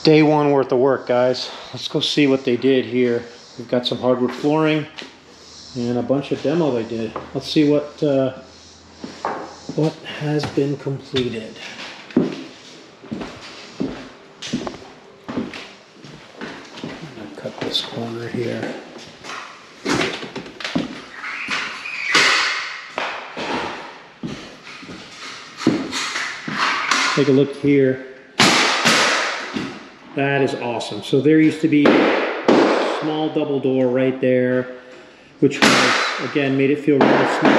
Day one worth of work, guys. Let's go see what they did here. We've got some hardwood flooring and a bunch of demo they did. Let's see what has been completed. I'm gonna cut this corner here. Take a look here. That is awesome. So there used to be a small double door right there, which was, again, made it feel really small.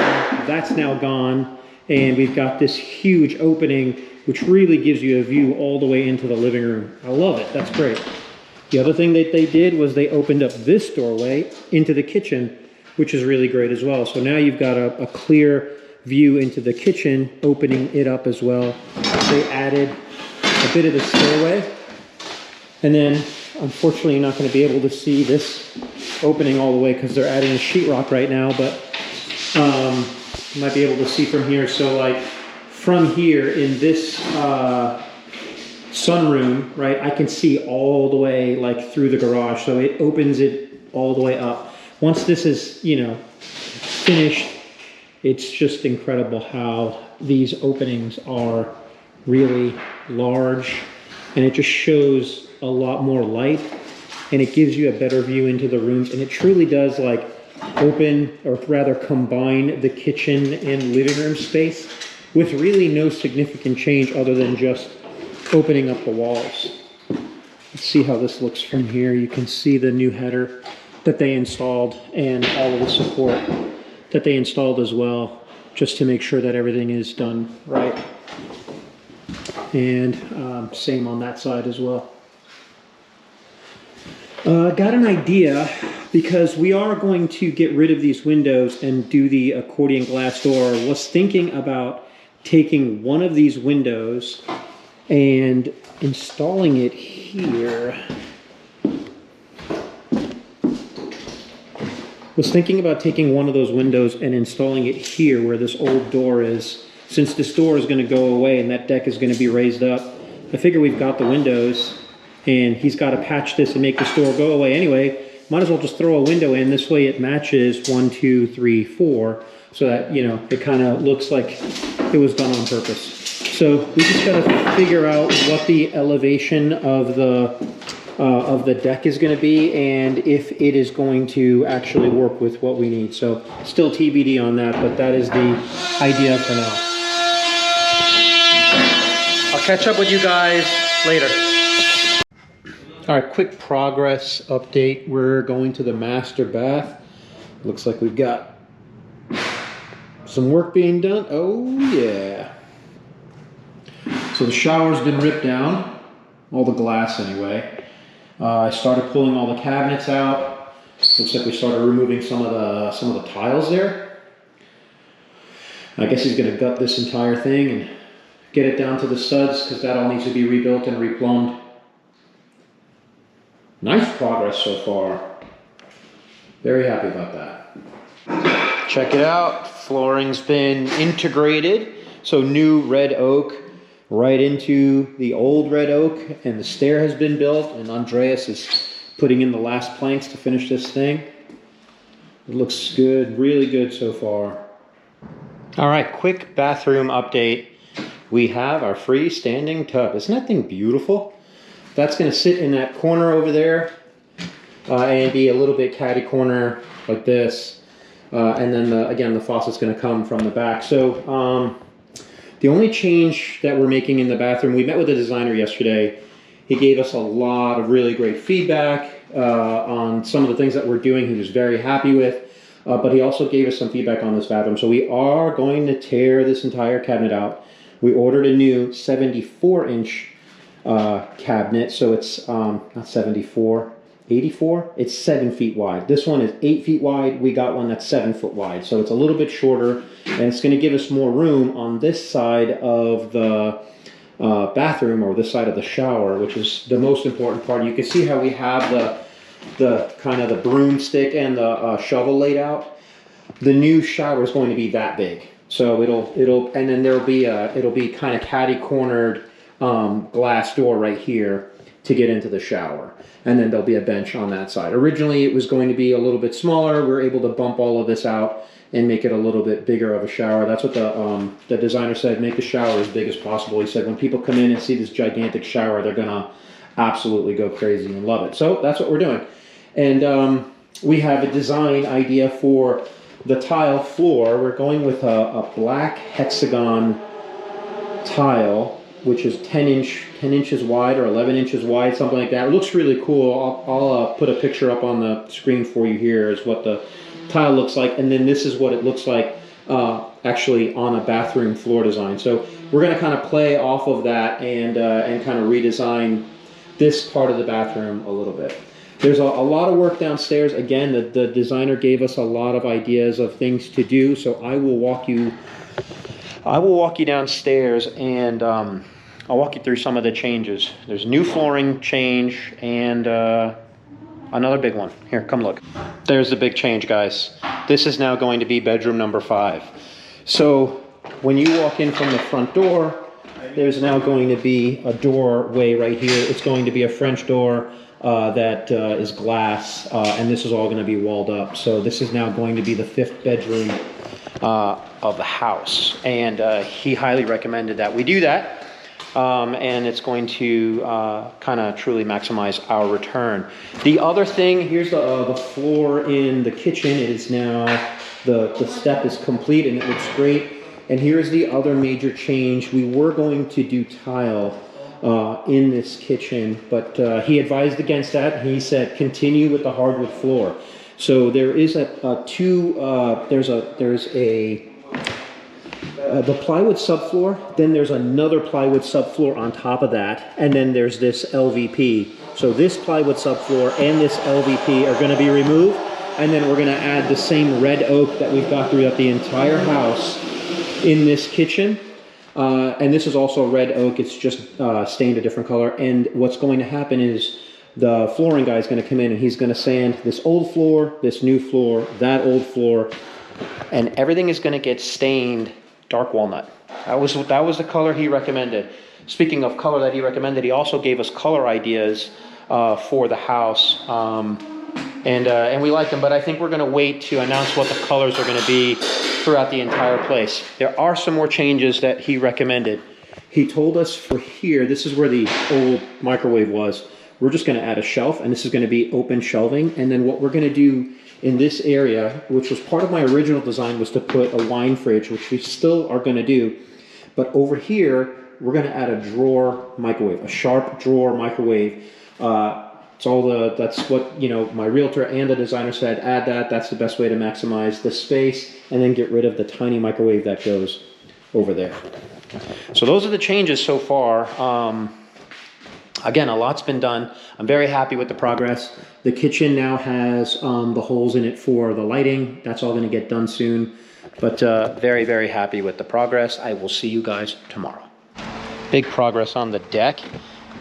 That's now gone. And we've got this huge opening, which really gives you a view all the way into the living room. I love it. That's great. The other thing that they did was they opened up this doorway into the kitchen, which is really great as well. So now you've got a clear view into the kitchen, opening it up as well. They added a bit of the stairway. And then, unfortunately, you're not going to be able to see this opening all the way because they're adding a sheetrock right now, but you might be able to see from here. So, like, from here in this sunroom, right, I can see all the way, like, through the garage. So it opens it all the way up. Once this is, you know, finished, it's just incredible how these openings are really large, and it just shows a lot more light, and it gives you a better view into the rooms, and it truly does like open, or rather combine, the kitchen and living room space with really no significant change other than just opening up the walls. Let's see how this looks from here. You can see the new header that they installed and all of the support that they installed as well, just to make sure that everything is done right. And same on that side as well. Got an idea, because we are going to get rid of these windows and do the accordion glass door. Was thinking about taking one of these windows and installing it here. Was thinking about taking one of those windows and installing it here where this old door is. Since this door is going to go away and that deck is going to be raised up, I figure we've got the windows, and he's got to patch this and make this door go away anyway. Might as well just throw a window in. This way it matches 1, 2, 3, 4, so that, you know, it kind of looks like it was done on purpose. So we just got to figure out what the elevation of the deck is going to be, and if it is going to actually work with what we need. So still TBD on that, but that is the idea for now. I'll catch up with you guys later. All right, quick progress update. We're going to the master bath. Looks like we've got some work being done. Oh yeah. So the shower's been ripped down, all the glass anyway. I started pulling all the cabinets out. Looks like we started removing some of the tiles there. I guess he's gonna gut this entire thing and get it down to the studs, because that all needs to be rebuilt and replumbed. Nice progress so far. Very happy about that. Check it out. Flooring's been integrated. So new red oak right into the old red oak, and the stair has been built, and Andreas is putting in the last planks to finish this thing. It looks good, really good so far. All right, quick bathroom update. We have our freestanding tub. Isn't that thing beautiful? That's going to sit in that corner over there and be a little bit catty corner like this. And then, again, the faucet's going to come from the back. So the only change that we're making in the bathroom, we met with the designer yesterday. He gave us a lot of really great feedback on some of the things that we're doing. He was very happy with. But he also gave us some feedback on this bathroom. So we are going to tear this entire cabinet out. We ordered a new 74-inch cabinet, so it's not 74, 84. It's 7 feet wide. This one is 8 feet wide. We got one that's 7 foot wide, so it's a little bit shorter, and it's going to give us more room on this side of the bathroom, or this side of the shower, which is the most important part. You can see how we have the kind of the broomstick and the shovel laid out. The new shower is going to be that big. So it'll and then it'll be kind of catty cornered glass door right here to get into the shower. And then there'll be a bench on that side. Originally, it was going to be a little bit smaller. We were able to bump all of this out and make it a little bit bigger of a shower. That's what the designer said, make the shower as big as possible. He said when people come in and see this gigantic shower, they're gonna absolutely go crazy and love it. So that's what we're doing. And we have a design idea for the tile floor. We're going with a black hexagon tile, which is 10 inches wide or 11 inches wide, something like that. It looks really cool. I'll put a picture up on the screen for you here is what the tile looks like. And then this is what it looks like actually on a bathroom floor design. So we're going to kind of play off of that and kind of redesign this part of the bathroom a little bit. There's a lot of work downstairs. Again, the designer gave us a lot of ideas of things to do. So I will walk you downstairs and I'll walk you through some of the changes. There's new flooring change and another big one. Here, come look. There's the big change, guys. This is now going to be bedroom number 5. So when you walk in from the front door, there's now going to be a doorway right here. It's going to be a French door that is glass, and this is all going to be walled up. So this is now going to be the 5th bedroom of the house, and he highly recommended that we do that, and it's going to kind of truly maximize our return. The other thing, here's the floor in the kitchen. It is now, the step is complete and it looks great. And here's the other major change. We were going to do tile in this kitchen, but he advised against that. He said continue with the hardwood floor. So there is the plywood subfloor, then there's another plywood subfloor on top of that, and then there's this LVP. So this plywood subfloor and this LVP are going to be removed, and then we're going to add the same red oak that we've got throughout the entire house in this kitchen. And this is also red oak. It's just stained a different color. And what's going to happen is the flooring guy is going to come in and he's going to sand this old floor, this new floor, that old floor, and everything is going to get stained dark walnut. That was the color he recommended. Speaking of color that he recommended, he also gave us color ideas for the house. And we like them, but I think we're going to wait to announce what the colors are going to be throughout the entire place. There are some more changes that he recommended. He told us for here, this is where the old microwave was. We're just going to add a shelf, and this is going to be open shelving. And then what we're going to do in this area, which was part of my original design, was to put a wine fridge, which we still are going to do. But over here, we're going to add a drawer microwave, a sharp drawer microwave. That's what, my realtor and the designer said, add that. That's the best way to maximize the space, and then get rid of the tiny microwave that goes over there. So those are the changes so far. Again, a lot's been done. I'm very happy with the progress. The kitchen now has the holes in it for the lighting. That's all going to get done soon. But very, very happy with the progress. I will see you guys tomorrow. Big progress on the deck.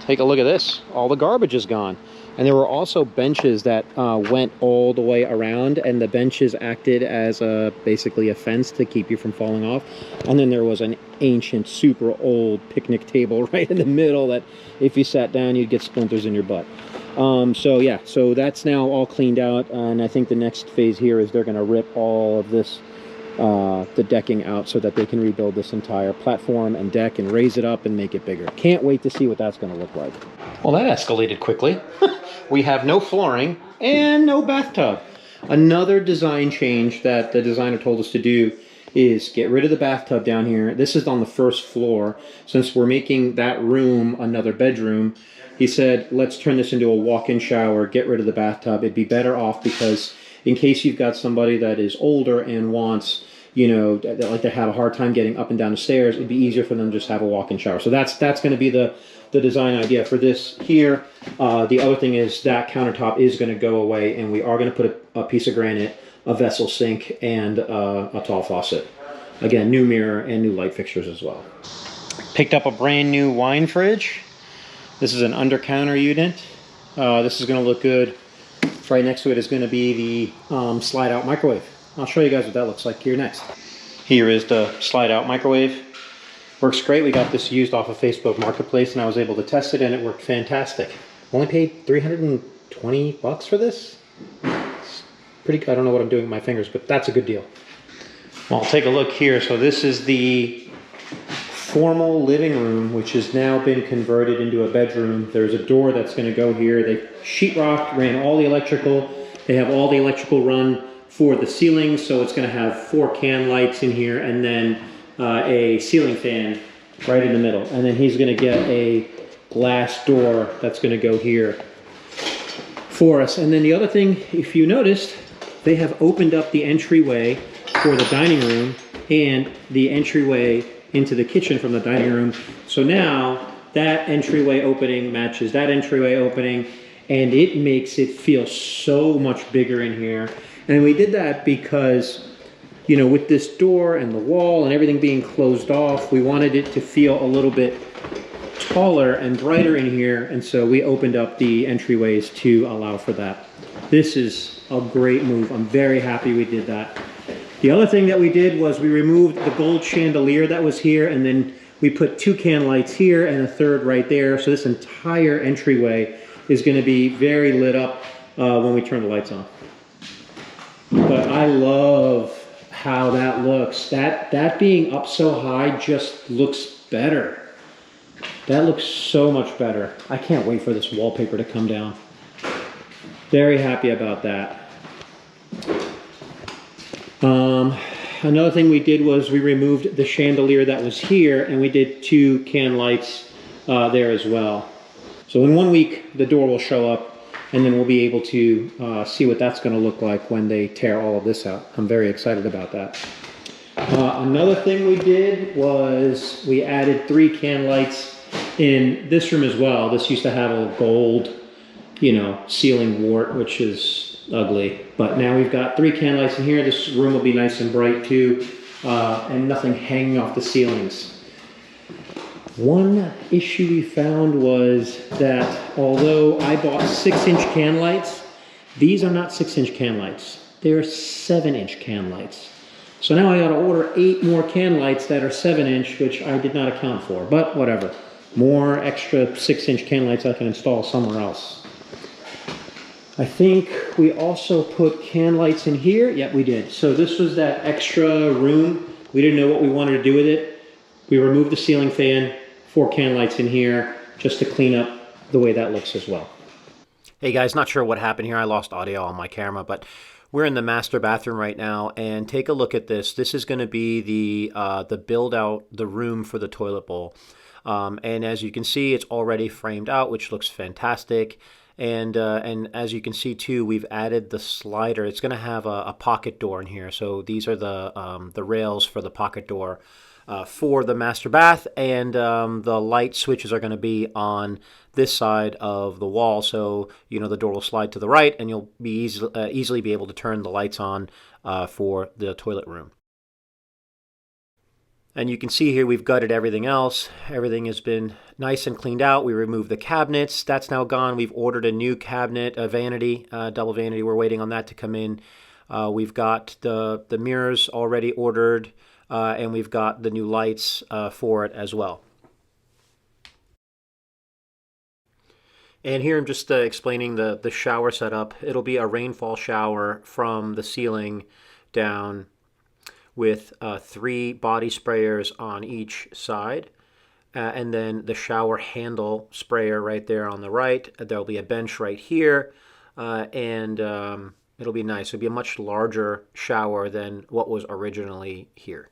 Take a look at this. All the garbage is gone. And there were also benches that went all the way around, and the benches acted as basically a fence to keep you from falling off. And then there was an ancient, super old picnic table right in the middle that if you sat down, you'd get splinters in your butt. So yeah, so that's now all cleaned out, and I think the next phase here is they're going to rip all of this, the decking out, so that they can rebuild this entire platform and deck and raise it up and make it bigger. Can't wait to see what that's going to look like. Well, that escalated quickly. We have no flooring and no bathtub. Another design change that the designer told us to do is get rid of the bathtub down here. This is on the first floor. Since we're making that room another bedroom, he said, let's turn this into a walk-in shower, get rid of the bathtub. It'd be better off because in case you've got somebody that is older and wants, that like to have a hard time getting up and down the stairs, it'd be easier for them to just have a walk-in shower. So that's going to be the design idea for this here. The other thing is that countertop is going to go away, and we are going to put a piece of granite, a vessel sink, and a tall faucet. Again, new mirror and new light fixtures as well. Picked up a brand new wine fridge. This is an under counter unit. This is going to look good. Right next to it is going to be the slide out microwave. I'll show you guys what that looks like here next. Here is the slide out microwave. Works great. We got this used off of Facebook Marketplace, and I was able to test it, and it worked fantastic. Only paid 320 bucks for this. It's pretty good. I don't know what I'm doing with my fingers, but that's a good deal. Well, I'll take a look here. So this is the formal living room, which has now been converted into a bedroom. There's a door that's going to go here. They sheetrocked, ran all the electrical. They have all the electrical run for the ceiling, so it's going to have 4 can lights in here, and then a ceiling fan right in the middle. And then he's going to get a glass door that's going to go here for us. And then the other thing, if you noticed, they have opened up the entryway for the dining room and the entryway into the kitchen from the dining room. So now that entryway opening matches that entryway opening, and it makes it feel so much bigger in here. And we did that because, you know, with this door and the wall and everything being closed off, we wanted it to feel a little bit taller and brighter in here, and so we opened up the entryways to allow for that. This is a great move. I'm very happy we did that. The other thing that we did was we removed the gold chandelier that was here, and then we put 2 can lights here and a third right there. So this entire entryway is going to be very lit up when we turn the lights on. But I love how that looks. That being up so high just looks better. That looks so much better. I can't wait for this wallpaper to come down. Very happy about that. Another thing we did was we removed the chandelier that was here, and we did 2 can lights there as well. So in 1 week, the door will show up, and then we'll be able to see what that's going to look like when they tear all of this out. I'm very excited about that. Another thing we did was we added 3 can lights in this room as well. This used to have a gold, you know, ceiling wart, which is ugly. But now we've got 3 can lights in here. This room will be nice and bright too, and nothing hanging off the ceilings. One issue we found was that although I bought 6-inch can lights, these are not 6-inch can lights. They're 7-inch can lights. So now I got to order 8 more can lights that are 7-inch, which I did not account for, but whatever. More extra 6-inch can lights I can install somewhere else. I think we also put can lights in here. Yep, we did. So this was that extra room. We didn't know what we wanted to do with it. We removed the ceiling fan, 4 can lights in here, just to clean up the way that looks as well. Hey guys, not sure what happened here. I lost audio on my camera, but we're in the master bathroom right now, and take a look at this. This is going to be the build out, the room for the toilet bowl. And as you can see, it's already framed out, which looks fantastic. And as you can see too, we've added the slider. It's going to have a pocket door in here. So these are the rails for the pocket door for the master bath, and the light switches are going to be on this side of the wall. So you know the door will slide to the right, and you'll be easily be able to turn the lights on for the toilet room. And you can see here we've gutted everything else. Everything has been nice and cleaned out. We removed the cabinets. That's now gone. We've ordered a new cabinet, a vanity, double vanity. We're waiting on that to come in. We've got the mirrors already ordered, and we've got the new lights for it as well. And here I'm just explaining the shower setup. It'll be a rainfall shower from the ceiling down, with 3 body sprayers on each side, and then the shower handle sprayer right there on the right. There'll be a bench right here, and it'll be nice. It'll be a much larger shower than what was originally here.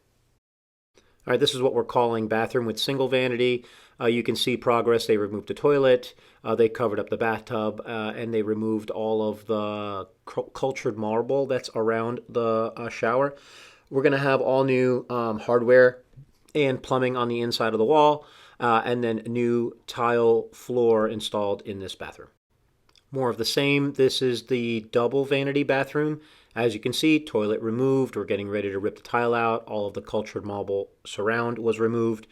All right, this is what we're calling bathroom with single vanity. You can see progress. They removed the toilet, they covered up the bathtub, and they removed all of the cultured marble that's around the shower. We're going to have all new hardware and plumbing on the inside of the wall, and then new tile floor installed in this bathroom. More of the same. This is the double vanity bathroom. As you can see, toilet removed. We're getting ready to rip the tile out. All of the cultured marble surround was removed.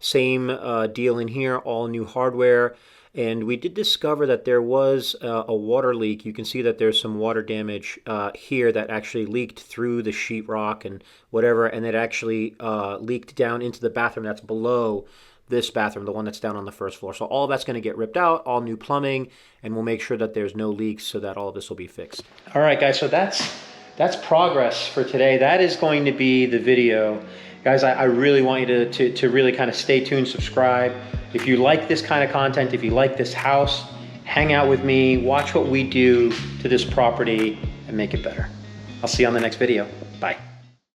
Same deal in here, all new hardware. And we did discover that there was a water leak. You can see that there's some water damage here that actually leaked through the sheetrock and whatever, and it actually leaked down into the bathroom that's below this bathroom, the one that's down on the first floor. So all of that's going to get ripped out, all new plumbing, and we'll make sure that there's no leaks so that all of this will be fixed. All right, guys, so that's progress for today. That is going to be the video. Guys, I really want you to really kind of stay tuned, subscribe. If you like this kind of content, if you like this house, hang out with me, watch what we do to this property and make it better. I'll see you on the next video. Bye.